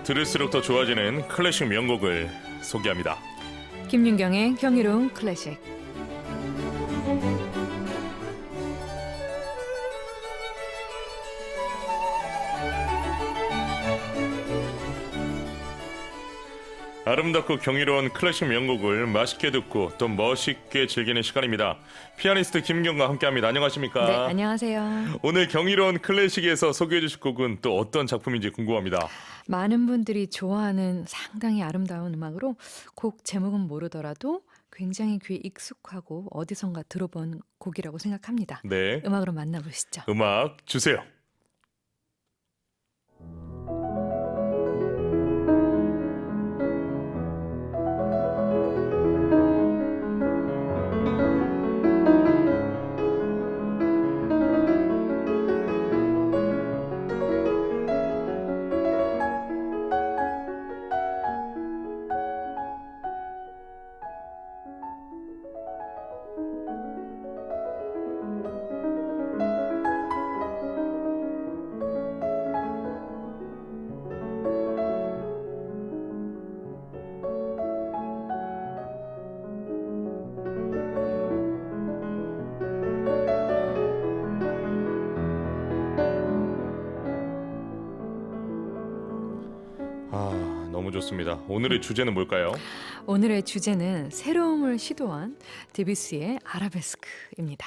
들을수록 더 좋아지는 클래식 명곡을 소개합니다. 김윤경의 경이로운 클래식. 아름답고 경이로운 클래식 명곡을 맛있게 듣고 또 멋있게 즐기는 시간입니다. 피아니스트 김윤경과 함께합니다. 안녕하십니까? 네, 안녕하세요. 오늘 경이로운 클래식에서 소개해 주실 곡은 또 어떤 작품인지 궁금합니다. 많은 분들이 좋아하는 상당히 아름다운 음악으로 곡 제목은 모르더라도 굉장히 귀에 익숙하고 어디선가 들어본 곡이라고 생각합니다. 네, 음악으로 만나보시죠. 음악 주세요. 너무 좋습니다. 오늘의 주제는 뭘까요? 오늘의 주제는 새로움을 시도한 드뷔시의 아라베스크입니다.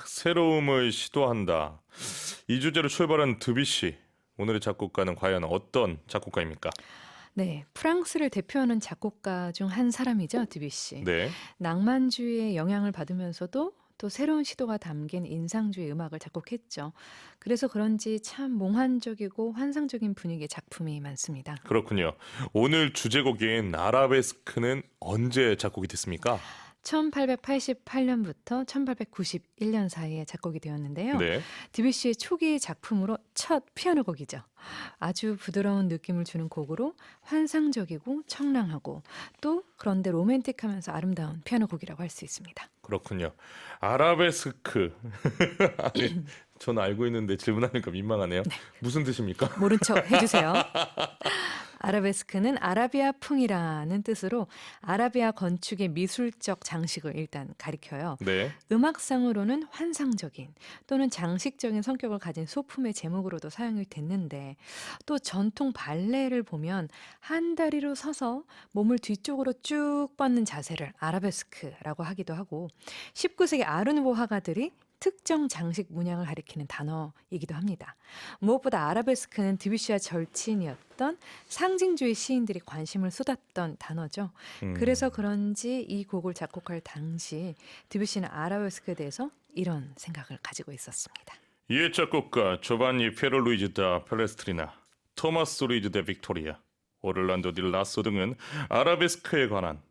새로움을 시도한다. 이 주제로 출발한 드뷔시. 오늘의 작곡가는 과연 어떤 작곡가입니까? 네, 프랑스를 대표하는 작곡가 중 한 사람이죠, 드뷔시. 네, 낭만주의의 영향을 받으면서도 또 새로운 시도가 담긴 인상주의 음악을 작곡했죠. 그래서 그런지 참 몽환적이고 환상적인 분위기의 작품이 많습니다. 그렇군요. 오늘 주제곡인 아라베스크는 언제 작곡이 됐습니까? 1888년부터 1891년 사이에 작곡이 되었는데요. 네, 드뷔시의 초기 작품으로 첫 피아노 곡이죠. 아주 부드러운 느낌을 주는 곡으로 환상적이고 청량하고 또 그런데 로맨틱하면서 아름다운 피아노 곡이라고 할 수 있습니다. 그렇군요. 아라베스크. 아니, 저는 알고 있는데 질문하니까 민망하네요. 무슨 뜻입니까? 모른 척 해주세요. 아라베스크는 아라비아풍이라는 뜻으로 아라비아 건축의 미술적 장식을 일단 가리켜요. 네, 음악상으로는 환상적인 또는 장식적인 성격을 가진 소품의 제목으로도 사용이 됐는데 또 전통 발레를 보면 한 다리로 서서 몸을 뒤쪽으로 쭉 뻗는 자세를 아라베스크라고 하기도 하고 19세기 아르누보 화가들이 특정 장식 문양을 가리키는 단어이기도 합니다. 무엇보다 아라베스크는 드뷔시와 절친이었던 상징주의 시인들이 관심을 쏟았던 단어죠. 그래서 그런지 이 곡을 작곡할 당시 드뷔시는 아라베스크에 대해서 이런 생각을 가지고 있었습니다. 이의 작곡가 조반니 페로루이즈 다 팔레스트리나, 토마스 루이즈 데 빅토리아, 오를란도 디 라소 등은 아라베스크에 관한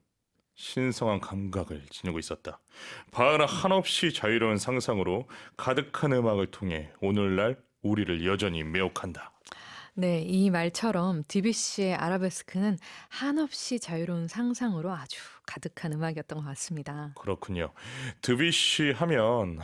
신성한 감각을 지니고 있었다. 바흐는 한없이 자유로운 상상으로 가득한 음악을 통해 오늘날 우리를 여전히 매혹한다. 네, 이 말처럼 드뷔시의 아라베스크는 한없이 자유로운 상상으로 아주 가득한 음악이었던 것 같습니다. 그렇군요. 드뷔시 하면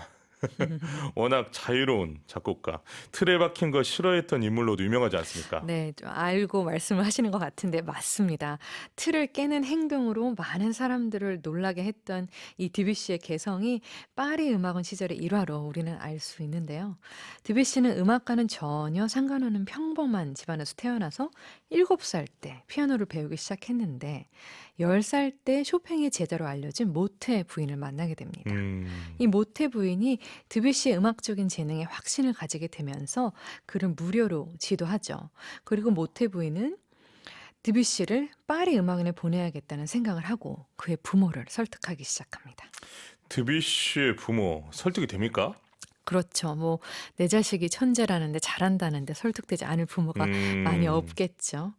워낙 자유로운 작곡가, 틀에 박힌 거 싫어했던 인물로도 유명하지 않습니까? 네, 좀 알고 말씀을 하시는 것 같은데 맞습니다. 틀을 깨는 행동으로 많은 사람들을 놀라게 했던 이 드뷔시의 개성이 파리 음악원 시절의 일화로 우리는 알 수 있는데요. 드뷔시는 음악과는 전혀 상관없는 평범한 집안에서 태어나서 7살 때 피아노를 배우기 시작했는데 10살 때 쇼팽의 제자로 알려진 모테 부인을 만나게 됩니다. 이 모테 부인이 드뷔시의 음악적인 재능에 확신을 가지게 되면서 그를 무료로 지도하죠. 그리고 모테 부인은 드뷔시를 파리 음악원에 보내야겠다는 생각을 하고 그의 부모를 설득하기 시작합니다. 드뷔시의 부모 설득이 됩니까? 그렇죠. 뭐 내 자식이 천재라는데 잘한다는데 설득되지 않을 부모가 많이 없겠죠.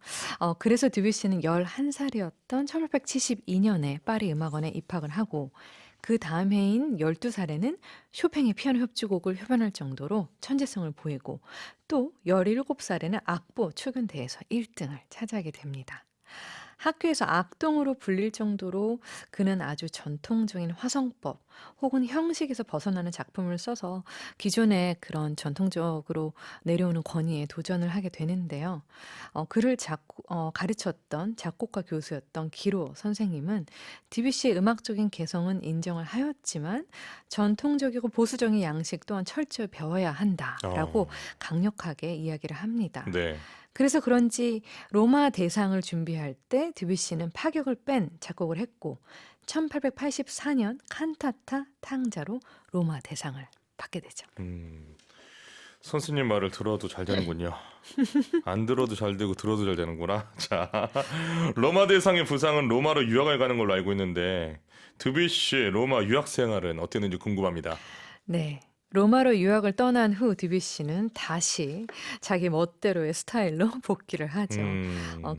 그래서 드뷔시는 11살이었던 1872년에 파리 음악원에 입학을 하고 그 다음 해인 12살에는 쇼팽의 피아노 협주곡을 협연할 정도로 천재성을 보이고 또 17살에는 악보 출근대회에서 1등을 차지하게 됩니다. 학교에서 악동으로 불릴 정도로 그는 아주 전통적인 화성법 혹은 형식에서 벗어나는 작품을 써서 기존의 그런 전통적으로 내려오는 권위에 도전을 하게 되는데요. 그를 가르쳤던 작곡가 교수였던 기로 선생님은 디뷔시의 음악적인 개성은 인정을 하였지만 전통적이고 보수적인 양식 또한 철저히 배워야 한다라고 어, 강력하게 이야기를 합니다. 네. 그래서 그런지 로마 대상을 준비할 때 드뷔시는 파격을 뺀 작곡을 했고 1884년 칸타타 탕자로 로마 대상을 받게 되죠. 음, 선생님 말을 들어도 잘 되는군요. 안 들어도 잘 되고 들어도 잘 되는구나. 자, 로마 대상의 부상은 로마로 유학을 가는 걸로 알고 있는데 드뷔시의 로마 유학 생활은 어땠는지 궁금합니다. 네. 로마로 유학을 떠난 후 드뷔시는 다시 자기 멋대로의 스타일로 복귀를 하죠.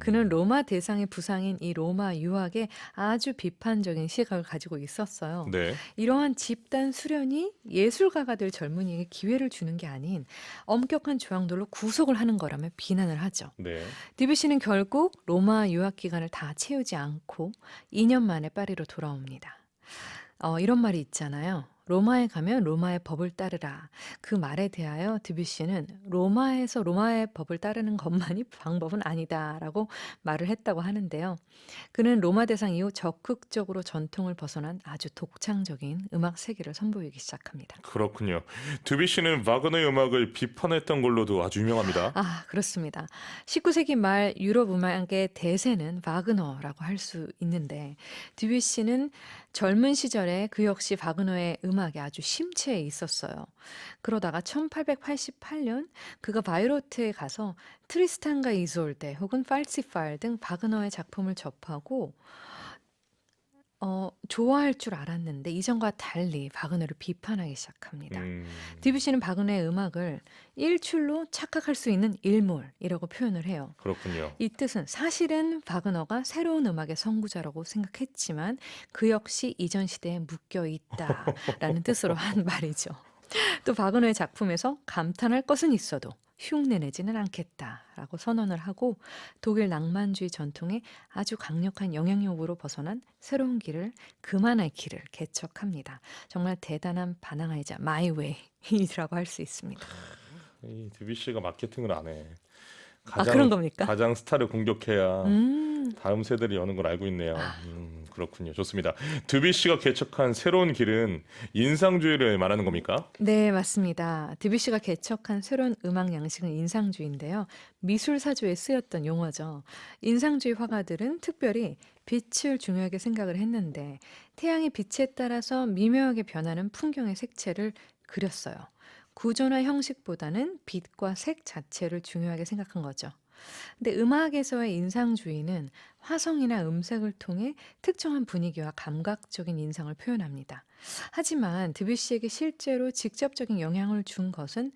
그는 음, 로마 대상의 부상인 이 로마 유학에 아주 비판적인 시각을 가지고 있었어요. 네. 이러한 집단 수련이 예술가가 될 젊은이에게 기회를 주는 게 아닌 엄격한 조항들로 구속을 하는 거라며 비난을 하죠. 네. 드뷔시는 결국 로마 유학 기간을 다 채우지 않고 2년 만에 파리로 돌아옵니다. 이런 말이 있잖아요. 로마에 가면 로마의 법을 따르라. 그 말에 대하여 드뷔시는 로마에서 로마의 법을 따르는 것만이 방법은 아니다라고 말을 했다고 하는데요. 그는 로마 대상 이후 적극적으로 전통을 벗어난 아주 독창적인 음악 세계를 선보이기 시작합니다. 그렇군요. 드뷔시는 와그너의 음악을 비판했던 걸로도 아주 유명합니다. 그렇습니다. 19세기 말 유럽 음악의 대세는 바그너라고 할 수 있는데 드뷔시는 젊은 시절에 그 역시 바그너의 음악에 아주 심취해 있었어요. 그러다가 1888년 그가 바이로트에 가서 트리스탄과 이솔데 혹은 팔시팔 등 바그너의 작품을 접하고 좋아할 줄 알았는데 이전과 달리 바그너를 비판하기 시작합니다. 음, 드뷔시는 바그너의 음악을 일출로 착각할 수 있는 일몰이라고 표현을 해요. 그렇군요. 이 뜻은 사실은 바그너가 새로운 음악의 선구자라고 생각했지만 그 역시 이전 시대에 묶여 있다라는 뜻으로 한 말이죠. 또 바그너의 작품에서 감탄할 것은 있어도 흉내내지는 않겠다라고 선언을 하고 독일 낭만주의 전통의 아주 강력한 영향력으로 벗어난 새로운 길을 그만할 길을 개척합니다. 정말 대단한 반항아이자 마이웨이라고 할 수 있습니다. 이 드뷔시가 마케팅을 안 해. 그런 가장 겁니까? 가장 스타를 공격해야 음. 다음 세대를 여는 걸 알고 있네요. 아, 그렇군요. 좋습니다. 드뷔시가 개척한 새로운 길은 인상주의를 말하는 겁니까? 네, 맞습니다. 드뷔시가 개척한 새로운 음악 양식은 인상주의인데요. 미술사조에 쓰였던 용어죠. 인상주의 화가들은 특별히 빛을 중요하게 생각을 했는데 태양의 빛에 따라서 미묘하게 변하는 풍경의 색채를 그렸어요. 구조나 형식보다는 빛과 색 자체를 중요하게 생각한 거죠. 근데 음악에서의 인상주의는 화성이나 음색을 통해 특정한 분위기와 감각적인 인상을 표현합니다. 하지만 드뷔시에게 실제로 직접적인 영향을 준 것은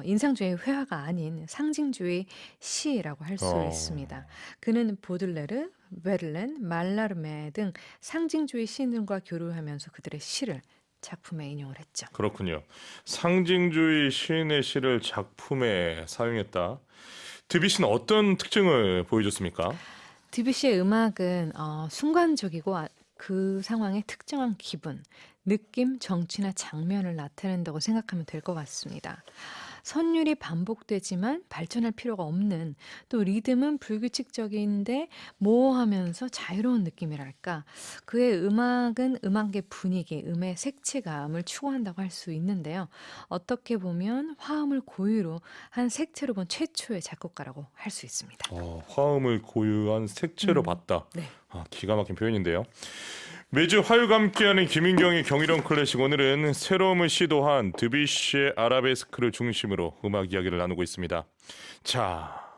인상주의 회화가 아닌 상징주의 시라고 할 수 있습니다. 어, 그는 보들레르, 베를렌, 말라르메 등 상징주의 시인들과 교류하면서 그들의 시를 작품에 인용을 했죠. 그렇군요. 상징주의 시인의 시를 작품에 사용했다. 드뷔시는 어떤 특징을 보여줬습니까? 드뷔시의 음악은 순간적이고 그 상황의 특정한 기분, 느낌, 정취나 장면을 나타낸다고 생각하면 될 것 같습니다. 선율이 반복되지만 발전할 필요가 없는 또 리듬은 불규칙적인데 모호하면서 자유로운 느낌이랄까. 그의 음악은 음악의 분위기, 음의 색채감을 추구한다고 할 수 있는데요. 어떻게 보면 화음을 고유로 한 색채로 본 최초의 작곡가라고 할 수 있습니다. 화음을 고유한 색채로 음, 봤다. 네. 기가 막힌 표현인데요. 매주 화요일과 함께하는 김인경의 경이로운 클래식, 오늘은 새로움을 시도한 드뷔시의 아라베스크를 중심으로 음악 이야기를 나누고 있습니다. 자,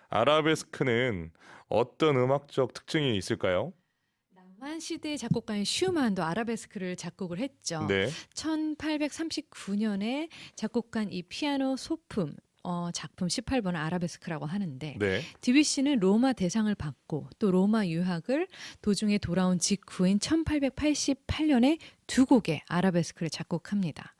아라베스크는 어떤 음악적 특징이 있을까요? 낭만 시대의 작곡가인 슈만도 아라베스크를 작곡을 했죠. 네, 1839년에 작곡한 이 피아노 소품 작품 18번을 아라베스크라고 하는데 네. 드뷔시는 로마 대상을 받고 또 로마 유학을 도중에 돌아온 직후인 1888년에 두 곡의 아라베스크를 작곡합니다.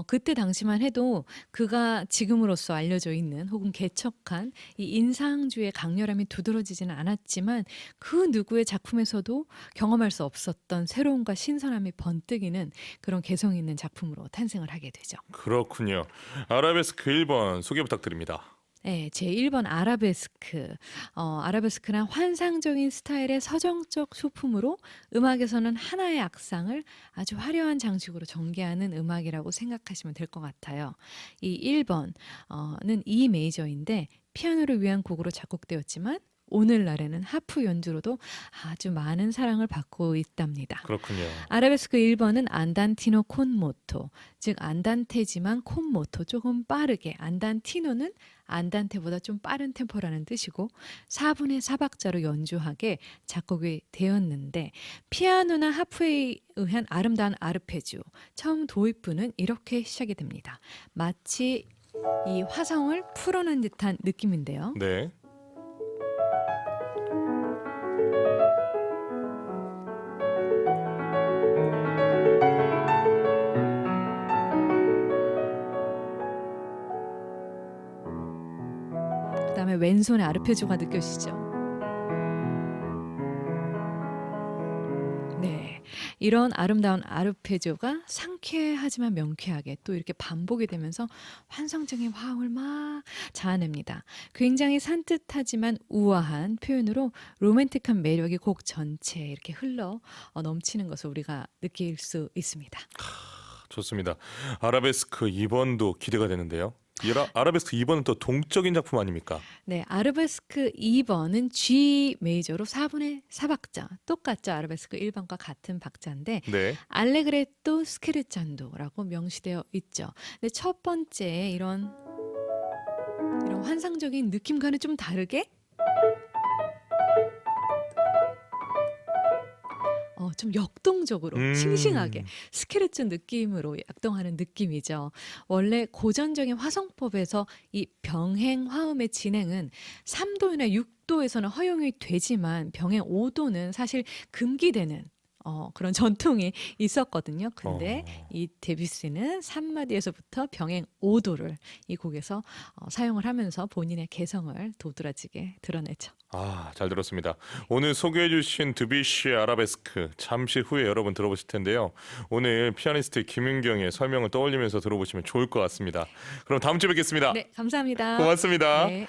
그때 당시만 해도 그가 지금으로서 알려져 있는 혹은 개척한 이 인상주의 강렬함이 두드러지지는 않았지만 그 누구의 작품에서도 경험할 수 없었던 새로움과 신선함이 번뜩이는 그런 개성 있는 작품으로 탄생을 하게 되죠. 그렇군요. 아라베스크 1번 소개 부탁드립니다. 네, 제1번 아라베스크. 아라베스크란 환상적인 스타일의 서정적 소품으로 음악에서는 하나의 악상을 아주 화려한 장식으로 전개하는 음악이라고 생각하시면 될 것 같아요. 이 1번은 E 메이저인데 피아노를 위한 곡으로 작곡되었지만 오늘날에는 하프 연주로도 아주 많은 사랑을 받고 있답니다. 그렇군요. 아라베스크 1번은 안단티노 콘모토, 즉 안단테지만 콘모토, 조금 빠르게. 안단티노는 안단테보다 좀 빠른 템포라는 뜻이고 4분의 4박자로 연주하게 작곡이 되었는데 피아노나 하프에 의한 아름다운 아르페지오, 처음 도입부는 이렇게 시작이 됩니다. 마치 이 화성을 풀어낸 듯한 느낌인데요. 네. 그다음에 왼손의 아르페지오가 느껴지죠. 네, 이런 아름다운 아르페지오가 상쾌하지만 명쾌하게 또 이렇게 반복이 되면서 환상적인 화음을 막 자아냅니다. 굉장히 산뜻하지만 우아한 표현으로 로맨틱한 매력이 곡 전체에 이렇게 흘러 넘치는 것을 우리가 느낄 수 있습니다. 좋습니다. 아라베스크 2번도 기대가 되는데요. 아라베스크 2번은 또 동적인 작품 아닙니까? 네, 아르베스크 2번은 G 메이저로 4분의 4박자, 똑같죠. 아르베스크 1번과 같은 박자인데 네. 알레그레토 스케르찬도라고 명시되어 있죠. 근데 첫 번째 이런 환상적인 느낌과는 좀 다르게 좀 역동적으로 싱싱하게 스케르츠 느낌으로 약동하는 느낌이죠. 원래 고전적인 화성법에서 이 병행 화음의 진행은 3도나 6도에서는 허용이 되지만 병행 5도는 사실 금기되는 그런 전통이 있었거든요. 근데 이 데뷔스는 3마디에서부터 병행 5도를 이 곡에서 사용을 하면서 본인의 개성을 도드라지게 드러내죠. 잘 들었습니다. 오늘 소개해주신 드뷔시의 아라베스크 잠시 후에 여러분 들어보실 텐데요. 오늘 피아니스트 김윤경의 설명을 떠올리면서 들어보시면 좋을 것 같습니다. 그럼 다음 주에 뵙겠습니다. 네, 감사합니다. 고맙습니다. 네.